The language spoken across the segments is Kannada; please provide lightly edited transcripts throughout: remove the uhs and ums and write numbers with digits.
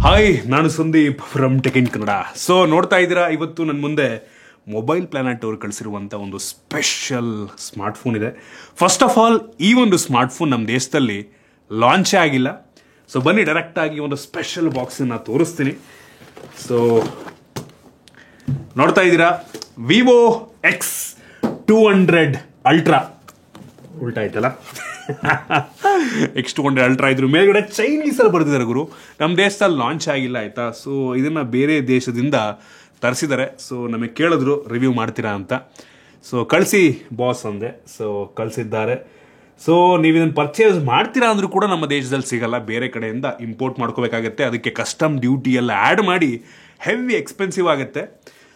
ಹಾಯ್, ನಾನು Sandeep from tech in Kannada. So ನೋಡ್ತಾ ಇದ್ದೀರಾ, ಇವತ್ತು ನನ್ನ ಮುಂದೆ ಮೊಬೈಲ್ ಪ್ಲಾನೆಟ್ ಅವರು ಕಳಿಸಿರುವಂಥ ಒಂದು ಸ್ಪೆಷಲ್ ಸ್ಮಾರ್ಟ್ಫೋನ್ ಇದೆ. ಫಸ್ಟ್ ಆಫ್ ಆಲ್, ಈ ಒಂದು ಸ್ಮಾರ್ಟ್ಫೋನ್ ನಮ್ಮ ದೇಶದಲ್ಲಿ ಲಾಂಚೇ ಆಗಿಲ್ಲ. ಸೊ ಬನ್ನಿ ಡೈರೆಕ್ಟಾಗಿ ಒಂದು ಸ್ಪೆಷಲ್ ಬಾಕ್ಸನ್ನು ತೋರಿಸ್ತೀನಿ. ಸೊ ನೋಡ್ತಾ ಇದ್ದೀರಾ, ವಿವೋ X200 ಅಲ್ಟ್ರಾ. ಉಲ್ಟಾ ಆಯ್ತಲ್ಲ, X200 ಅಲ್ಟ್ರಾ. ಇದ್ರ ಮೇಲ್ಗಡೆ ಚೈನೀಸಲ್ಲಿ ಬರ್ತಿದ್ದಾರೆ ಗುರು. ನಮ್ಮ ದೇಶದಲ್ಲಿ ಲಾಂಚ್ ಆಗಿಲ್ಲ, ಆಯ್ತಾ. ಸೊ ಇದನ್ನ ಬೇರೆ ದೇಶದಿಂದ ತರಿಸಿದ್ದಾರೆ. ಸೊ ನಮಗೆ ಕೇಳಿದ್ರು ರಿವ್ಯೂ ಮಾಡ್ತೀರಾ ಅಂತ. ಸೊ ಕಳಿಸಿ ಬಾಸ್ ಅಂದೆ. ಸೊ ಕಳಿಸಿದ್ದಾರೆ. ಸೊ ನೀವು ಇದನ್ನು ಪರ್ಚೇಸ್ ಮಾಡ್ತೀರಾ ಅಂದ್ರೂ ಕೂಡ ನಮ್ಮ ದೇಶದಲ್ಲಿ ಸಿಗಲ್ಲ, ಬೇರೆ ಕಡೆಯಿಂದ ಇಂಪೋರ್ಟ್ ಮಾಡ್ಕೋಬೇಕಾಗತ್ತೆ. ಅದಕ್ಕೆ ಕಸ್ಟಮ್ ಡ್ಯೂಟಿ ಎಲ್ಲ ಆ್ಯಡ್ ಮಾಡಿ ಹೆವಿ ಎಕ್ಸ್ಪೆನ್ಸಿವ್ ಆಗುತ್ತೆ.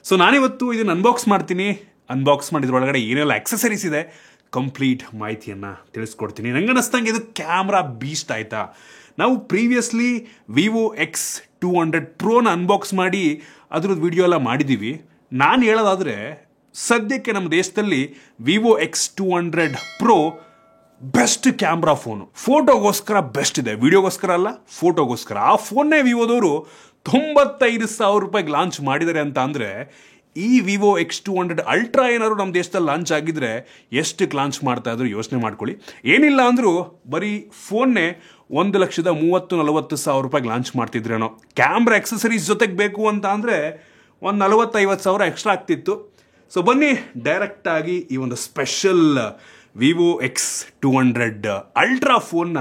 ಸೊ ನಾನಿವತ್ತು ಇದನ್ನು ಅನ್ಬಾಕ್ಸ್ ಮಾಡ್ತೀನಿ. ಅನ್ಬಾಕ್ಸ್ ಮಾಡಿದ್ರೊಳಗಡೆ ಏನೆಲ್ಲ ಆಕ್ಸೆಸರೀಸ್ ಇದೆ, ಕಂಪ್ಲೀಟ್ ಮಾಹಿತಿಯನ್ನು ತಿಳಿಸ್ಕೊಡ್ತೀನಿ. ನಂಗೆ ಅನ್ನಿಸ್ತಂಗೆ ಇದು ಕ್ಯಾಮ್ರಾ ಬೀಸ್ಟ್, ಆಯಿತಾ. ನಾವು ಪ್ರೀವಿಯಸ್ಲಿ ವಿವೋ X200 ಪ್ರೋನ ಅನ್ಬಾಕ್ಸ್ ಮಾಡಿ ಅದ್ರದ್ದು ವಿಡಿಯೋ ಎಲ್ಲ ಮಾಡಿದ್ದೀವಿ. ನಾನು ಹೇಳೋದಾದರೆ ಸದ್ಯಕ್ಕೆ ನಮ್ಮ ದೇಶದಲ್ಲಿ Vivo X200 pro best camera phone. ಫೋಟೋಗೋಸ್ಕರ ಬೆಸ್ಟ್ ಇದೆ, ವಿಡಿಯೋಗೋಸ್ಕರ ಅಲ್ಲ, ಫೋಟೋಗೋಸ್ಕರ. ಆ ಫೋನ್ನೇ ವಿವೋದವರು 95,000 ರೂಪಾಯಿಗೆ ಲಾಂಚ್ ಮಾಡಿದ್ದಾರೆ ಅಂತ ಅಂದರೆ, ಈ ವಿವೋ X200 ಅಲ್ಟ್ರಾ ಏನಾದ್ರು ನಮ್ಮ ದೇಶದಲ್ಲಿ ಲಾಂಚ್ ಆಗಿದ್ರೆ ಎಷ್ಟಕ್ಕೆ ಲಾಂಚ್ ಮಾಡ್ತಾ ಇದ್ರು ಯೋಚನೆ ಮಾಡ್ಕೊಳ್ಳಿ. ಏನಿಲ್ಲ ಅಂದರೂ ಬರೀ ಫೋನ್ನೇ 1,30,40,000 ರೂಪಾಯಿಗೆ ಲಾಂಚ್ ಮಾಡ್ತಿದ್ರೇನೋ. ಕ್ಯಾಮ್ರಾ ಎಕ್ಸಸರೀಸ್ ಜೊತೆಗೆ ಬೇಕು ಅಂತ ಅಂದರೆ ಒಂದು 40,000-50,000 ಎಕ್ಸ್ಟ್ರಾ ಆಗ್ತಿತ್ತು. ಸೊ ಬನ್ನಿ ಡೈರೆಕ್ಟಾಗಿ ಈ ಒಂದು ಸ್ಪೆಷಲ್ ವಿವೋ X200 ಅಲ್ಟ್ರಾ ಫೋನ್ನ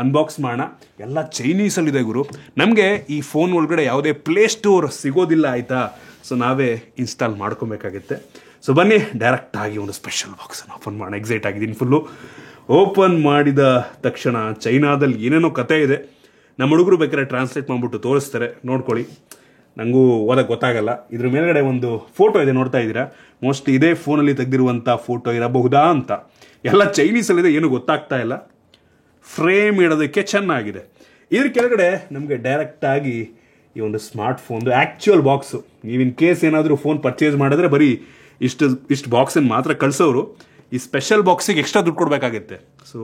ಅನ್ಬಾಕ್ಸ್ ಮಾಡೋಣ. ಎಲ್ಲ ಚೈನೀಸಲ್ಲಿದೆ ಗುರು. ನಮಗೆ ಈ ಫೋನ್ ಒಳಗಡೆ ಯಾವುದೇ ಪ್ಲೇ ಸ್ಟೋರ್ ಸಿಗೋದಿಲ್ಲ, ಆಯಿತಾ. ಸೊ ನಾವೇ ಇನ್ಸ್ಟಾಲ್ ಮಾಡ್ಕೊಬೇಕಾಗುತ್ತೆ. ಸೊ ಬನ್ನಿ ಡೈರೆಕ್ಟಾಗಿ ಒಂದು ಸ್ಪೆಷಲ್ ಬಾಕ್ಸನ್ನು ಓಪನ್ ಮಾಡೋಣ. ಎಕ್ಸೈಟ್ ಆಗಿದ್ದೀನಿ ಫುಲ್ಲು. ಓಪನ್ ಮಾಡಿದ ತಕ್ಷಣ ಚೈನಾದಲ್ಲಿ ಏನೇನೋ ಕತೆ ಇದೆ. ನಮ್ಮ ಹುಡುಗರು ಬೇಕಾದ್ರೆ ಟ್ರಾನ್ಸ್ಲೇಟ್ ಮಾಡಿಬಿಟ್ಟು ತೋರಿಸ್ತಾರೆ, ನೋಡ್ಕೊಳ್ಳಿ. ನನಗೂ ಓದಕ್ಕೆ ಗೊತ್ತಾಗಲ್ಲ. ಇದ್ರ ಮೇಲ್ಗಡೆ ಒಂದು ಫೋಟೋ ಇದೆ, ನೋಡ್ತಾ ಇದ್ದೀರಾ. ಮೋಸ್ಟ್ಲಿ ಇದೇ ಫೋನಲ್ಲಿ ತೆಗೆದಿರುವಂಥ ಫೋಟೋ ಇರಬಹುದಾ ಅಂತ. ಎಲ್ಲ ಚೈನೀಸಲ್ಲಿದೆ, ಏನು ಗೊತ್ತಾಗ್ತಾ ಇಲ್ಲ. ಫ್ರೇಮ್ ಇಡೋದಕ್ಕೆ ಚೆನ್ನಾಗಿದೆ. ಇದ್ರ ಕೆಳಗಡೆ ನಮಗೆ ಡೈರೆಕ್ಟಾಗಿ ಈ ಒಂದು ಸ್ಮಾರ್ಟ್ ಫೋನ್ದು ಆ್ಯಕ್ಚುಯಲ್ ಬಾಕ್ಸು. ನೀವು ಇನ್ ಕೇಸ್ ಏನಾದರೂ ಫೋನ್ ಪರ್ಚೇಸ್ ಮಾಡಿದ್ರೆ ಬರೀ ಇಷ್ಟು ಬಾಕ್ಸನ್ನು ಮಾತ್ರ ಕಳಿಸೋರು. ಈ ಸ್ಪೆಷಲ್ ಬಾಕ್ಸಿಗೆ ಎಕ್ಸ್ಟ್ರಾ ದುಡ್ಡು ಕೊಡಬೇಕಾಗುತ್ತೆ. ಸೊ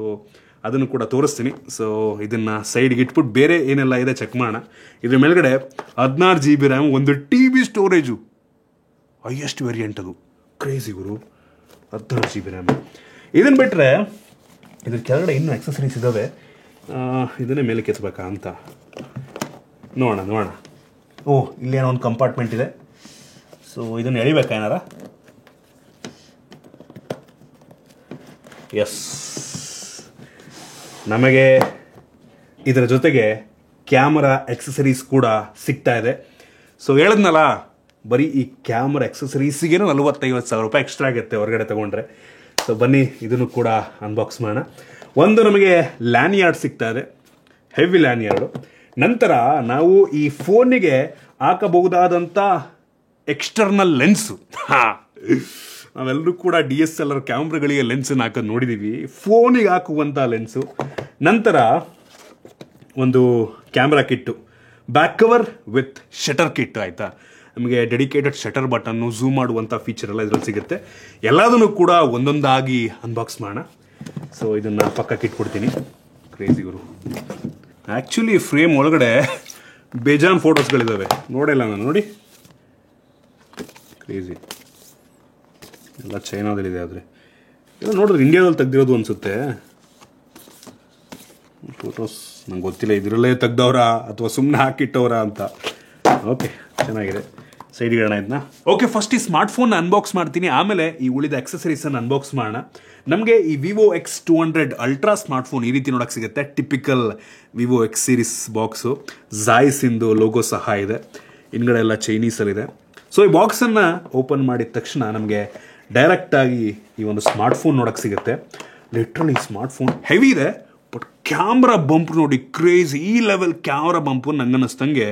ಅದನ್ನು ಕೂಡ ತೋರಿಸ್ತೀನಿ. ಸೊ ಇದನ್ನು ಸೈಡ್ಗೆ ಇಟ್ಬಿಟ್ಟು ಬೇರೆ ಏನೆಲ್ಲ ಇದೆ ಚೆಕ್ ಮಾಡೋಣ. ಇದ್ರ ಮೇಲ್ಗಡೆ 16 GB RAM, 1 TB storage, highest variant ಅದು. ಕ್ರೇಜಿ ಗುರು, 16 GB ರ್ಯಾಮ್. ಇದನ್ನು ಬಿಟ್ಟರೆ ಇದ್ರ ಕೆಳಗಡೆ ಇನ್ನೂ ಆಕ್ಸೆಸರೀಸ್ ಇದ್ದಾವೆ. ಇದನ್ನೇ ಮೇಲೆ ಕೆತ್ತಬೇಕಾ ಅಂತ ನೋಡೋಣ. ಓಹ್, ಇಲ್ಲೇನೋ ಒಂದು ಕಂಪಾರ್ಟ್ಮೆಂಟ್ ಇದೆ. ಸೊ ಇದನ್ನು ಎಳಿಬೇಕಾ ಏನಾರ? ಎಸ್, ನಮಗೆ ಇದರ ಜೊತೆಗೆ ಕ್ಯಾಮರಾ ಆಕ್ಸೆಸರೀಸ್ ಕೂಡ ಸಿಗ್ತಾ ಇದೆ. ಸೊ ಹೇಳಿದ್ನಲ್ಲ, ಬರೀ ಈ ಕ್ಯಾಮ್ರಾ ಆಕ್ಸೆಸರೀಸಿಗೇನೋ 40,000-50,000 ರೂಪಾಯಿ ಎಕ್ಸ್ಟ್ರಾ ಆಗುತ್ತೆ ಹೊರಗಡೆ ತೊಗೊಂಡ್ರೆ. ಸೊ ಬನ್ನಿ ಇದನ್ನು ಕೂಡ ಅನ್ಬಾಕ್ಸ್ ಮಾಡೋಣ. ಒಂದು ನಮಗೆ ಲ್ಯಾನಿಯಾರ್ಡ್ ಸಿಗ್ತಾ ಇದೆ, ಹೆವಿ ಲ್ಯಾನಿಯಾರ್ಡು. ನಂತರ ನಾವು ಈ ಫೋನಿಗೆ ಹಾಕಬಹುದಾದಂಥ ಎಕ್ಸ್ಟರ್ನಲ್ ಲೆನ್ಸು. ನಾವೆಲ್ಲರೂ ಕೂಡ DSLR ಕ್ಯಾಮ್ರಾಗಳಿಗೆ ಲೆನ್ಸನ್ನು ಹಾಕೋದು ನೋಡಿದ್ದೀವಿ, ಫೋನಿಗೆ ಹಾಕುವಂಥ ಲೆನ್ಸು. ನಂತರ ಒಂದು camera kit, back cover with shutter kit, ಆಯಿತಾ. ನಮಗೆ ಡೆಡಿಕೇಟೆಡ್ ಶಟರ್ ಬಟನ್ನು, ಝೂಮ್ ಮಾಡುವಂಥ ಫೀಚರ್ ಎಲ್ಲ ಇದರಲ್ಲಿ ಸಿಗುತ್ತೆ. ಎಲ್ಲದನ್ನು ಕೂಡ ಒಂದೊಂದಾಗಿ ಅನ್ಬಾಕ್ಸ್ ಮಾಡೋಣ. ಸೊ ಇದನ್ನು ಪಕ್ಕಕ್ಕೆ ಇಟ್ಬಿಡ್ತೀನಿ. ಕ್ರೇಜಿ ಗುರು. ಆ್ಯಕ್ಚುಲಿ ಫ್ರೇಮ್ ಒಳಗಡೆ ಬೇಜಾನ್ ಫೋಟೋಸ್ಗಳಿದ್ದಾವೆ, ನೋಡಿಲ್ಲ ನಾನು. ನೋಡಿ, ಕ್ರೇಜಿ. ಎಲ್ಲ ಚೈನಾದಲ್ಲಿದೆ, ಆದರೆ ಇದು ನೋಡಿದ್ರೆ ಇಂಡಿಯಾದಲ್ಲಿ ತೆಗ್ದಿರೋದು ಅನಿಸುತ್ತೆ ಫೋಟೋಸ್. ನಂಗೆ ಗೊತ್ತಿಲ್ಲ ಇದರಲ್ಲೇ ತೆಗ್ದವ್ರ ಅಥವಾ ಸುಮ್ಮನೆ ಹಾಕಿಟ್ಟವ್ರ ಅಂತ. ಓಕೆ, ಚೆನ್ನಾಗಿದೆ. ಸೈಡ್ಗೆ ಇಡೋಣ ಇದನ್ನ. ಓಕೆ, ಫಸ್ಟ್ ಈ ಸ್ಮಾರ್ಟ್ಫೋನ್ ಅನ್ಬಾಕ್ಸ್ ಮಾಡ್ತೀನಿ, ಆಮೇಲೆ ಈ ಉಳಿದ ಆಕ್ಸೆಸರೀಸನ್ನು ಅನ್ಬಾಕ್ಸ್ ಮಾಡೋಣ. ನಮಗೆ ಈ ವಿವೋ X200 ಅಲ್ಟ್ರಾ ಸ್ಮಾರ್ಟ್ಫೋನ್ ಈ ರೀತಿ ನೋಡೋಕ್ಕೆ ಸಿಗುತ್ತೆ. Typical Vivo X series box, ಝಾಯ್ಸಿಂದು ಲೋಗೋ ಸಹ ಇದೆ. ಹಿಂದ್ಗಡೆ ಎಲ್ಲ ಚೈನೀಸಲ್ಲಿದೆ. ಸೊ ಈ ಬಾಕ್ಸನ್ನು ಓಪನ್ ಮಾಡಿದ ತಕ್ಷಣ ನಮಗೆ ಡೈರೆಕ್ಟಾಗಿ ಈ ಒಂದು ಸ್ಮಾರ್ಟ್ಫೋನ್ ನೋಡೋಕ್ಕೆ ಸಿಗುತ್ತೆ. ಲಿಟ್ರಲಿ ಸ್ಮಾರ್ಟ್ಫೋನ್ ಹೆವಿ ಇದೆ, ಬಟ್ ಕ್ಯಾಮ್ರಾ ಬಂಪ್ ನೋಡಿ, ಕ್ರೇಜಿ. ಈ ಲೆವೆಲ್ ಕ್ಯಾಮ್ರಾ ಬಂಪು ನಂಗೆ ಅನ್ನಿಸ್ತಂಗೆ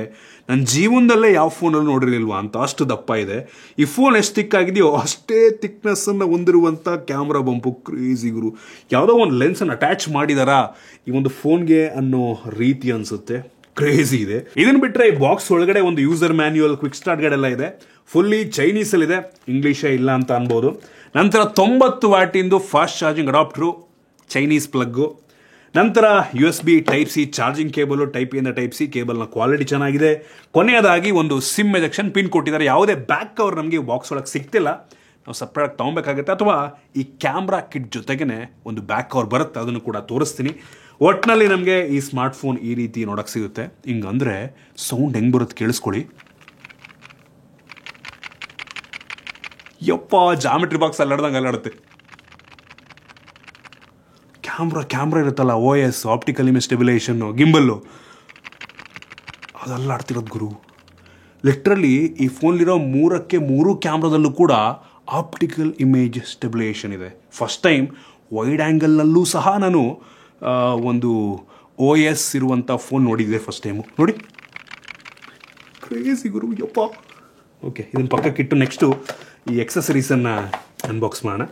ನನ್ನ ಜೀವನದಲ್ಲೇ ಯಾವ ಫೋನಲ್ಲಿ ನೋಡಿರಲಿಲ್ವಾ ಅಂತ, ಅಷ್ಟು ದಪ್ಪ ಇದೆ. ಈ ಫೋನ್ ಎಷ್ಟು ತಿಕ್ಕಾಗಿದೆಯೋ ಅಷ್ಟೇ ತಿಕ್ನೆಸ್ಸನ್ನು ಹೊಂದಿರುವಂಥ ಕ್ಯಾಮ್ರಾ ಬಂಪು. ಕ್ರೇಜಿ ಗುರು. ಯಾವುದೋ ಒಂದು ಲೆನ್ಸನ್ನು ಅಟ್ಯಾಚ್ ಮಾಡಿದಾರಾ ಈ ಒಂದು ಫೋನ್ಗೆ ಅನ್ನೋ ರೀತಿ ಅನಿಸುತ್ತೆ. ಕ್ರೇಜಿ ಇದೆ. ಇದನ್ನು ಬಿಟ್ಟರೆ ಈ ಬಾಕ್ಸ್ ಒಳಗಡೆ ಒಂದು user manual, quick start guide ಎಲ್ಲ ಇದೆ. ಫುಲ್ಲಿ ಚೈನೀಸಲ್ಲಿದೆ, ಇಂಗ್ಲೀಷೇ ಇಲ್ಲ ಅಂತ ಅನ್ಬೋದು. ನಂತರ 90 ವ್ಯಾಟಿಂದು fast charging adapter, Chinese plug. ನಂತರ USB Type-C charging cable, Type-A ಇಂದ Type-C ಕೇಬಲ್ನ ಕ್ವಾಲಿಟಿ ಚೆನ್ನಾಗಿದೆ. ಕೊನೆಯದಾಗಿ ಒಂದು ಸಿಮ್ ಎಜೆಕ್ಷನ್ ಪಿನ್ ಕೊಟ್ಟಿದ್ದಾರೆ. ಯಾವುದೇ ಬ್ಯಾಕ್ ಕವರ್ ನಮಗೆ ಬಾಕ್ಸ್ ಒಳಗೆ ಸಿಗ್ತಿಲ್ಲ, ನಾವು ಸಪ್ರೇಟ್ ತೊಗೊಬೇಕಾಗುತ್ತೆ, ಅಥವಾ ಈ ಕ್ಯಾಮ್ರಾ ಕಿಟ್ ಜೊತೆಗೇ ಒಂದು ಬ್ಯಾಕ್ ಕವರ್ ಬರುತ್ತೆ, ಅದನ್ನು ಕೂಡ ತೋರಿಸ್ತೀನಿ. ಒಟ್ಟಿನಲ್ಲಿ ನಮಗೆ ಈ ಸ್ಮಾರ್ಟ್ಫೋನ್ ಈ ರೀತಿ ನೋಡೋಕೆ ಸಿಗುತ್ತೆ. ಹಿಂಗಂದರೆ ಸೌಂಡ್ ಹೆಂಗೆ ಬರುತ್ತೆ ಕೇಳಿಸ್ಕೊಳ್ಳಿ. ಯಪ್ಪ, ಜಾಮೆಟ್ರಿ ಬಾಕ್ಸ್ ಅಲ್ಲಾಡ್ದಂಗೆ ಅಲ್ಲಾಡುತ್ತೆ. ಕ್ಯಾಮ್ರಾ ಇರುತ್ತಲ್ಲ, OS ಆಪ್ಟಿಕಲ್ ಇಮೇಜ್ ಸ್ಟೆಬಿಲೈಸೇಷನ್ನು, ಗಿಂಬಲ್ಲು, ಅದೆಲ್ಲ ಆಡ್ತಿರೋದು ಗುರು. ಲಿಟ್ರಲಿ ಈ ಫೋನ್ಲಿರೋ 3ಕ್ಕೆ 3 ಕ್ಯಾಮ್ರಾದಲ್ಲೂ ಕೂಡ ಆಪ್ಟಿಕಲ್ ಇಮೇಜ್ ಸ್ಟೆಬಿಲೈಸೇಷನ್ ಇದೆ. ಫಸ್ಟ್ ಟೈಮ್ ವೈಡ್ ಆ್ಯಂಗಲ್ನಲ್ಲೂ ಸಹ ನಾನು ಒಂದು OS ಇರುವಂಥ ಫೋನ್ ನೋಡಿದ್ದೆ ಫಸ್ಟ್ ಟೈಮು. ನೋಡಿ, ಕ್ರೇಜಿ ಗುರು, ಯಪ್ಪ. ಓಕೆ, ಇದನ್ನು ಪಕ್ಕಕ್ಕಿಟ್ಟು ನೆಕ್ಸ್ಟು ಈ ಎಕ್ಸಸರೀಸನ್ನು ಅನ್ಬಾಕ್ಸ್ ಮಾಡೋಣ.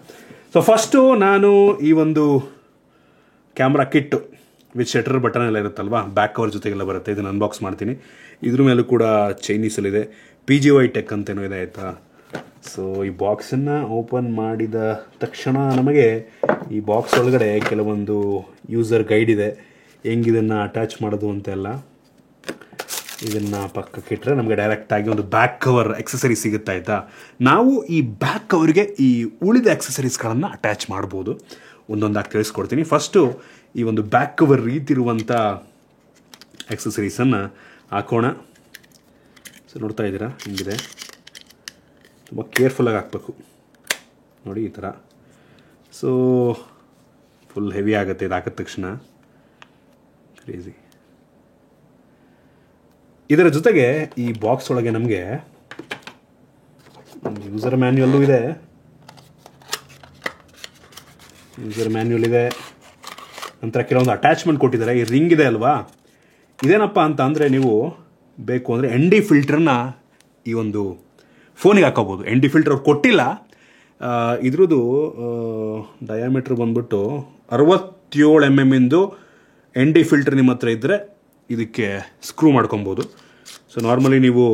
ಸೊ ಫಸ್ಟು ನಾನು ಈ ಒಂದು camera kit with shutter button ಎಲ್ಲ ಇರುತ್ತಲ್ವಾ, ಬ್ಯಾಕ್ ಕವರ್ ಜೊತೆಗೆಲ್ಲ ಬರುತ್ತೆ, ಇದನ್ನು ಅನ್ಬಾಕ್ಸ್ ಮಾಡ್ತೀನಿ. ಇದ್ರ ಮೇಲೂ ಕೂಡ ಚೈನೀಸಲ್ಲಿದೆ, PGY ಟೆಕ್ ಅಂತೇನೋ ಇದೆ, ಆಯಿತಾ. ಸೊ ಈ ಬಾಕ್ಸನ್ನು ಓಪನ್ ಮಾಡಿದ ತಕ್ಷಣ ನಮಗೆ ಈ ಬಾಕ್ಸ್ ಒಳಗಡೆ ಕೆಲವೊಂದು ಯೂಸರ್ ಗೈಡ್ ಇದೆ, ಹೆಂಗಿದನ್ನು ಅಟ್ಯಾಚ್ ಮಾಡೋದು ಅಂತೆಲ್ಲ. ಇದನ್ನು ಪಕ್ಕಕ್ಕೆ ಇಟ್ಟರೆ ನಮಗೆ ಡೈರೆಕ್ಟಾಗಿ ಒಂದು ಬ್ಯಾಕ್ ಕವರ್ ಎಕ್ಸಸರೀಸ್ ಸಿಗುತ್ತೆ, ಆಯಿತಾ. ನಾವು ಈ ಬ್ಯಾಕ್ ಕವರ್ಗೆ ಈ ಉಳಿದ ಎಕ್ಸಸರೀಸ್ಗಳನ್ನು ಅಟ್ಯಾಚ್ ಮಾಡ್ಬೋದು. ಒಂದೊಂದಾಗಿ ತಿಳಿಸ್ಕೊಡ್ತೀನಿ. ಫಸ್ಟು ಈ ಒಂದು ಬ್ಯಾಕ್ ಕವರ್ ರೀತಿ ಇರುವಂಥ ಎಕ್ಸಸರೀಸನ್ನು ಹಾಕೋಣ. ಸೊ ನೋಡ್ತಾ ಇದ್ದೀರಾ, ಹಿಂಗಿದೆ. ತುಂಬ ಕೇರ್ಫುಲ್ಲಾಗಿ ಹಾಕಬೇಕು ನೋಡಿ, ಈ ಥರ. ಸೊ ಫುಲ್ ಹೆವಿ ಆಗುತ್ತೆ ಇದು ಹಾಕಿದ ತಕ್ಷಣ, ಕ್ರೇಜಿ. ಇದರ ಜೊತೆಗೆ ಈ ಬಾಕ್ಸ್ ಒಳಗೆ ನಮಗೆ ಯೂಸರ್ ಮ್ಯಾನ್ಯುಯಲ್ಲೂ ಇದೆ, ನಂತರ ಕೆಲವೊಂದು ಅಟ್ಯಾಚ್ಮೆಂಟ್ ಕೊಟ್ಟಿದ್ದಾರೆ. ಈ ರಿಂಗ್ ಇದೆ ಅಲ್ವಾ, ಇದೇನಪ್ಪ ಅಂತ ಅಂದರೆ ನೀವು ಬೇಕು ಅಂದರೆ ND ಫಿಲ್ಟರ್ನ ಈ ಒಂದು ಫೋನಿಗೆ ಹಾಕೋಬೋದು. ND ಫಿಲ್ಟರ್ ಅವ್ರು ಕೊಟ್ಟಿಲ್ಲ. ಇದ್ರದ್ದು ಡಯಾಮೀಟ್ರ್ ಬಂದ್ಬಿಟ್ಟು 67 mm ND ಫಿಲ್ಟರ್ ನಿಮ್ಮ ಹತ್ರ ಇದ್ದರೆ ಇದಕ್ಕೆ ಸ್ಕ್ರೂ ಮಾಡ್ಕೊಬೋದು. ಸೊ ನಾರ್ಮಲಿ ನೀವು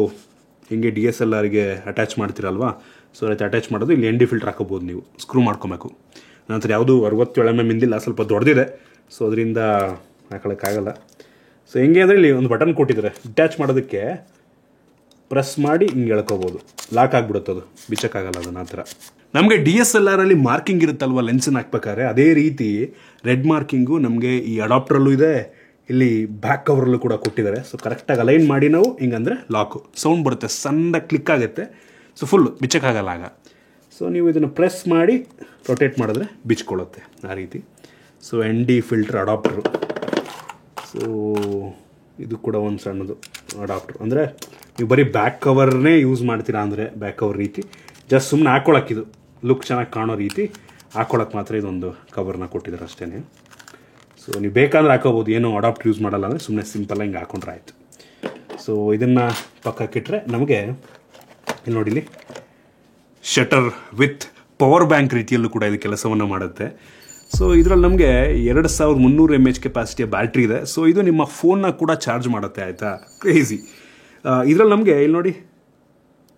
ಹಿಂಗೆ DSLRಗೆ ಅಟ್ಯಾಚ್ ಮಾಡ್ತೀರಲ್ವಾ, ಸೊ ಅದಕ್ಕೆ ಅಟ್ಯಾಚ್ ಮಾಡೋದು ಇಲ್ಲಿ ND ಫಿಲ್ಟರ್ ಹಾಕೋಬೋದು, ನೀವು ಸ್ಕ್ರೂ ಮಾಡ್ಕೊಬೇಕು. ನಂತರ ಯಾವುದು 67 mm ಇಂದಿಲ್ಲ, ಸ್ವಲ್ಪ ದೊಡ್ಡದಿದೆ, ಸೊ ಅದರಿಂದ ಹಾಕೊಳ್ಳೋಕ್ಕಾಗಲ್ಲ. ಸೊ ಹೆಂಗೆ ಅಂದರೆ ಇಲ್ಲಿ ಒಂದು ಬಟನ್ ಕೊಟ್ಟಿದ್ದಾರೆ, ಅಟ್ಯಾಚ್ ಮಾಡೋದಕ್ಕೆ ಪ್ರೆಸ್ ಮಾಡಿ ಹಿಂಗೆ ಎಳ್ಕೋಬೋದು, ಲಾಕ್ ಆಗಿಬಿಡುತ್ತೆ, ಅದು ಬಿಚ್ಚಕ್ಕಾಗಲ್ಲ ಅದನ್ನು. ಆ ಥರ ನಮಗೆ DSLRಲ್ಲಿ ಮಾರ್ಕಿಂಗ್ ಇರುತ್ತಲ್ವ ಲೆನ್ಸನ್ನು ಹಾಕ್ಬೇಕಾದ್ರೆ, ಅದೇ ರೀತಿ ರೆಡ್ ಮಾರ್ಕಿಂಗು ನಮಗೆ ಈ ಅಡಾಪ್ಟ್ರಲ್ಲೂ ಇದೆ, ಇಲ್ಲಿ ಬ್ಯಾಕ್ ಕವರಲ್ಲೂ ಕೂಡ ಕೊಟ್ಟಿದ್ದಾರೆ. ಸೊ ಕರೆಕ್ಟಾಗಿ ಅಲೈನ್ ಮಾಡಿ ನಾವು ಹಿಂಗಂದರೆ ಲಾಕು ಸೌಂಡ್ ಬರುತ್ತೆ, ಸಣ್ಣದಾಗಿ ಕ್ಲಿಕ್ ಆಗುತ್ತೆ, ಸೊ ಫುಲ್ಲು ಬಿಚ್ಚಕ್ಕಾಗಲ್ಲ ಆಗ. ಸೊ ನೀವು ಇದನ್ನು ಪ್ರೆಸ್ ಮಾಡಿ ರೊಟೇಟ್ ಮಾಡಿದ್ರೆ ಬಿಚ್ಕೊಳ್ಳುತ್ತೆ ಆ ರೀತಿ. So ND filter adapter. So ಇದು ಕೂಡ ಒಂದು ಸಣ್ಣದು ಅಡಾಪ್ಟ್ರು, ಅಂದರೆ ನೀವು ಬರೀ ಬ್ಯಾಕ್ ಕವರ್ನೇ ಯೂಸ್ ಮಾಡ್ತೀರಾ ಅಂದರೆ ಬ್ಯಾಕ್ ಕವರ್ ರೀತಿ ಜಸ್ಟ್ ಸುಮ್ಮನೆ ಹಾಕ್ಕೊಳಕ್ಕಿದು ಲುಕ್ ಚೆನ್ನಾಗಿ ಕಾಣೋ ರೀತಿ ಹಾಕ್ಕೊಳಕ್ಕೆ ಮಾತ್ರ ಇದೊಂದು ಕವರ್ನ ಕೊಟ್ಟಿದ್ದಾರೆ ಅಷ್ಟೇ. ಸೊ ನೀವು ಬೇಕಾದ್ರೆ ಹಾಕೋಬೋದು, ಏನೋ ಅಡಾಪ್ಟ್ ಯೂಸ್ ಮಾಡಲ್ಲ ಅಂದರೆ ಸುಮ್ಮನೆ ಸಿಂಪಲ್ ಹಿಂಗೆ ಹಾಕೊಂಡ್ರೆ ಆಯಿತು. ಸೊ ಇದನ್ನು ಪಕ್ಕಕ್ಕಿಟ್ರೆ ನಮಗೆ ಇಲ್ಲಿ ನೋಡಿಲಿ ಶಟರ್ ವಿತ್ ಪವರ್ ಬ್ಯಾಂಕ್ ರೀತಿಯಲ್ಲೂ ಕೂಡ ಇದು ಕೆಲಸವನ್ನು ಮಾಡುತ್ತೆ. ಸೊ ಇದರಲ್ಲಿ ನಮಗೆ 2300 mAh ಕೆಪಾಸಿಟಿಯ ಬ್ಯಾಟ್ರಿ ಇದೆ. ಸೊ ಇದು ನಿಮ್ಮ ಫೋನ್ನ ಕೂಡ ಚಾರ್ಜ್ ಮಾಡುತ್ತೆ, ಆಯಿತಾ. ಕ್ರೇಜಿ. ಇದರಲ್ಲಿ ನಮಗೆ ಇಲ್ಲಿ ನೋಡಿ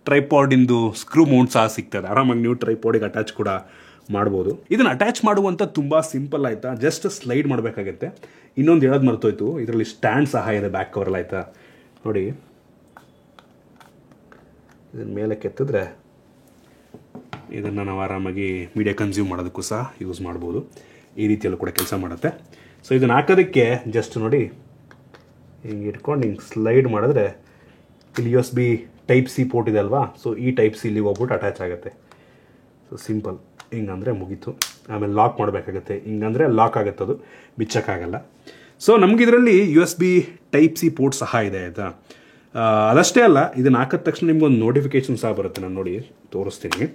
ಟ್ರೈಪಾಡಿಂದು ಸ್ಕ್ರೂ ಮೌಂಟ್ ಸಹ ಸಿಗ್ತದೆ, ಆರಾಮಾಗಿ ನೀವು ಟ್ರೈಪಾಡಿಗೆ ಅಟ್ಯಾಚ್ ಕೂಡ ಮಾಡ್ಬೋದು. ಇದನ್ನು ಅಟ್ಯಾಚ್ ಮಾಡುವಂಥ ತುಂಬ ಸಿಂಪಲ್, ಆಯಿತಾ. ಜಸ್ಟ್ ಸ್ಲೈಡ್ ಮಾಡಬೇಕಾಗತ್ತೆ. ಇನ್ನೊಂದು ಹೇಳೋದು ಮರ್ತೋಯ್ತು, ಇದರಲ್ಲಿ ಸ್ಟ್ಯಾಂಡ್ ಸಹ ಇದೆ ಬ್ಯಾಕ್ ಕವರಲ್ಲಿ, ಆಯಿತಾ. ನೋಡಿ, ಇದನ್ನು ಮೇಲೆ ಕೆತ್ತಿದ್ರೆ ಇದನ್ನು ನಾವು ಆರಾಮಾಗಿ ಮೀಡಿಯಾ ಕನ್ಸ್ಯೂಮ್ ಮಾಡೋದಕ್ಕೂ ಸಹ ಯೂಸ್ ಮಾಡ್ಬೋದು. ಈ ರೀತಿಯಲ್ಲೂ ಕೂಡ ಕೆಲಸ ಮಾಡುತ್ತೆ. ಸೊ ಇದನ್ನು ಹಾಕೋದಕ್ಕೆ ಜಸ್ಟ್ ನೋಡಿ ಹಿಂಗೆ ಇಟ್ಕೊಂಡು ಹಿಂಗೆ ಸ್ಲೈಡ್ ಮಾಡಿದ್ರೆ ಇಲ್ಲಿ USB Type-C ಪೋರ್ಟ್ ಇದೆ ಅಲ್ವಾ, ಸೊ ಈ Type-C ಇಲ್ಲಿ ಹೋಗ್ಬಿಟ್ಟು ಅಟ್ಯಾಚ್ ಆಗುತ್ತೆ. ಸೊ ಸಿಂಪಲ್, ಹಿಂಗಂದರೆ ಮುಗೀತು. ಆಮೇಲೆ ಲಾಕ್ ಮಾಡಬೇಕಾಗತ್ತೆ, ಹಿಂಗಂದರೆ ಲಾಕ್ ಆಗುತ್ತೆ, ಅದು ಬಿಚ್ಚಕ್ಕಾಗಲ್ಲ. ಸೊ ನಮಗಿದರಲ್ಲಿ USB Type-C ಪೋರ್ಟ್ ಸಹ ಇದೆ, ಆಯಿತಾ. ಅದಷ್ಟೇ ಅಲ್ಲ, ಇದನ್ನು ಹಾಕಿದ ತಕ್ಷಣ ನಿಮ್ಗೊಂದು ನೋಟಿಫಿಕೇಶನ್ ಸಹ ಬರುತ್ತೆ. ನಾನು ನೋಡಿ ತೋರಿಸ್ತೀನಿ,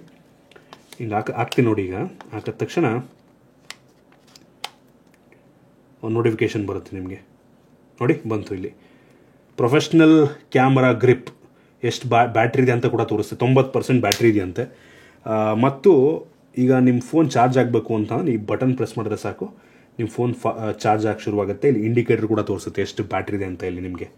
ಹಿಂಗೆ ಹಾಕ್ತೀನಿ ನೋಡಿ. ಈಗ ಹಾಕಿದ ತಕ್ಷಣ ಒಂದು ನೋಟಿಫಿಕೇಶನ್ ಬರುತ್ತೆ ನಿಮಗೆ, ನೋಡಿ ಬಂತು. ಇಲ್ಲಿ ಪ್ರೊಫೆಷ್ನಲ್ ಕ್ಯಾಮ್ರಾ ಗ್ರಿಪ್ ಎಷ್ಟು ಬ್ಯಾಟ್ರಿ ಇದೆ ಅಂತ ಕೂಡ ತೋರಿಸುತ್ತೆ. 90% ಬ್ಯಾಟ್ರಿ ಇದೆಯಂತೆ. ಮತ್ತು ಈಗ ನಿಮ್ಮ ಫೋನ್ ಚಾರ್ಜ್ ಆಗಬೇಕು ಅಂತ ಈ ಬಟನ್ ಪ್ರೆಸ್ ಮಾಡಿದ್ರೆ ಸಾಕು, ನಿಮ್ಮ ಫೋನ್ ಚಾರ್ಜ್ ಆಗಿ ಶುರುವಾಗುತ್ತೆ. ಇಲ್ಲಿ ಇಂಡಿಕೇಟರ್ ಕೂಡ ತೋರಿಸುತ್ತೆ ಎಷ್ಟು ಬ್ಯಾಟ್ರಿ ಇದೆ ಅಂತ ಇಲ್ಲಿ ನಿಮಗೆ.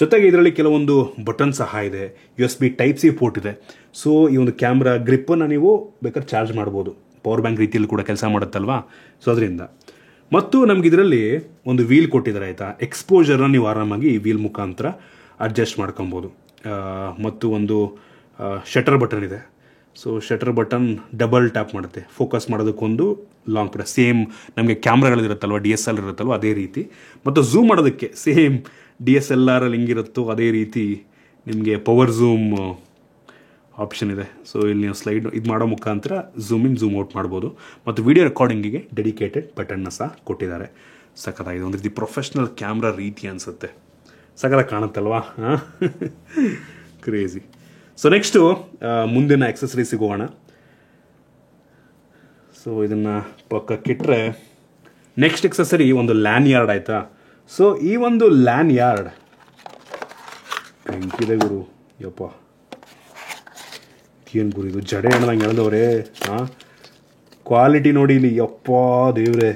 ಜೊತೆಗೆ ಇದರಲ್ಲಿ ಕೆಲವೊಂದು ಬಟನ್ ಸಹ ಇದೆ, USB Type-C ಪೋರ್ಟ್ ಇದೆ. ಸೊ ಈ ಒಂದು ಕ್ಯಾಮ್ರಾ ಗ್ರಿಪ್ಪನ್ನು ನೀವು ಬೇಕಾದ್ರೆ ಚಾರ್ಜ್ ಮಾಡ್ಬೋದು, ಪವರ್ ಬ್ಯಾಂಕ್ ರೀತಿಯಲ್ಲಿ ಕೂಡ ಕೆಲಸ ಮಾಡುತ್ತಲ್ವಾ. ಸೊ ಅದರಿಂದ ಮತ್ತು ನಮ್ಗೆ ಇದರಲ್ಲಿ ಒಂದು ವೀಲ್ ಕೊಟ್ಟಿದ್ದಾರೆ ಆಯಿತಾ. ಎಕ್ಸ್ಪೋಜರ್ನ ನೀವು ಆರಾಮಾಗಿ ಈ ವೀಲ್ ಮುಖಾಂತರ ಅಡ್ಜಸ್ಟ್ ಮಾಡ್ಕೊಬೋದು. ಮತ್ತು ಒಂದು ಶಟರ್ ಬಟನ್ ಇದೆ. So shutter button double tap ಮಾಡುತ್ತೆ. ಫೋಕಸ್ ಮಾಡೋದಕ್ಕೊಂದು ಲಾಂಗ್ ಪ್ರೆಸ್, ಸೇಮ್ ನಮಗೆ ಕ್ಯಾಮ್ರಾಗಳಿರುತ್ತಲ್ವ DSLR ಇರುತ್ತಲ್ವ ಅದೇ ರೀತಿ. ಮತ್ತು ಝೂಮ್ ಮಾಡೋದಕ್ಕೆ ಸೇಮ್ DSLRಲ್ಲಿ ಹೆಂಗಿರುತ್ತೋ ಅದೇ ರೀತಿ ನಿಮಗೆ ಪವರ್ ಝೂಮ್ ಆಪ್ಷನ್ ಇದೆ. ಸೊ ಇಲ್ಲಿ ನೀವು ಸ್ಲೈಡ್ ಇದು ಮಾಡೋ ಮುಖಾಂತರ ಝೂಮ್ ಇನ್ ಝೂಮ್ ಔಟ್ ಮಾಡ್ಬೋದು. ಮತ್ತು ವಿಡಿಯೋ ರೆಕಾರ್ಡಿಂಗಿಗೆ ಡೆಡಿಕೇಟೆಡ್ ಬಟನ್ನ ಸಹ ಕೊಟ್ಟಿದ್ದಾರೆ. ಸಖತ್ತಾಗಿದೆ, ಒಂದು ರೀತಿ ಪ್ರೊಫೆಷ್ನಲ್ ಕ್ಯಾಮ್ರಾ ರೀತಿ ಅನಿಸುತ್ತೆ. ಸಖತ್ತಾಗಿ ಕಾಣುತ್ತಲ್ವಾ? ಕ್ರೇಜಿ. ಸೊ ನೆಕ್ಸ್ಟು ಮುಂದಿನ ಎಕ್ಸಸರೀಸಿಗೆ ಹೋಗೋಣ. ಸೊ ಇದನ್ನು ಪಕ್ಕಕ್ಕಿಟ್ಟರೆ ನೆಕ್ಸ್ಟ್ ಎಕ್ಸಸರಿ ಒಂದು ಲ್ಯಾನ್ ಯಾರ್ಡ್ ಆಯಿತಾ. ಸೊ ಈ ಒಂದು ಲ್ಯಾನ್ ಯಾರ್ಡ್ ಹೆಂಗಿದೆ ಗುರು, ಯಪ್ಪ ಏನು ಗುರು ಇದು, ಜಡೆ ಹಣ್ಣದಂಗೆ ಎಳೆದವ್ರೆ. ಕ್ವಾಲಿಟಿ ನೋಡಿ ಇಲ್ಲಿ, ಯಪ್ಪ ದೇವ್ರೆ.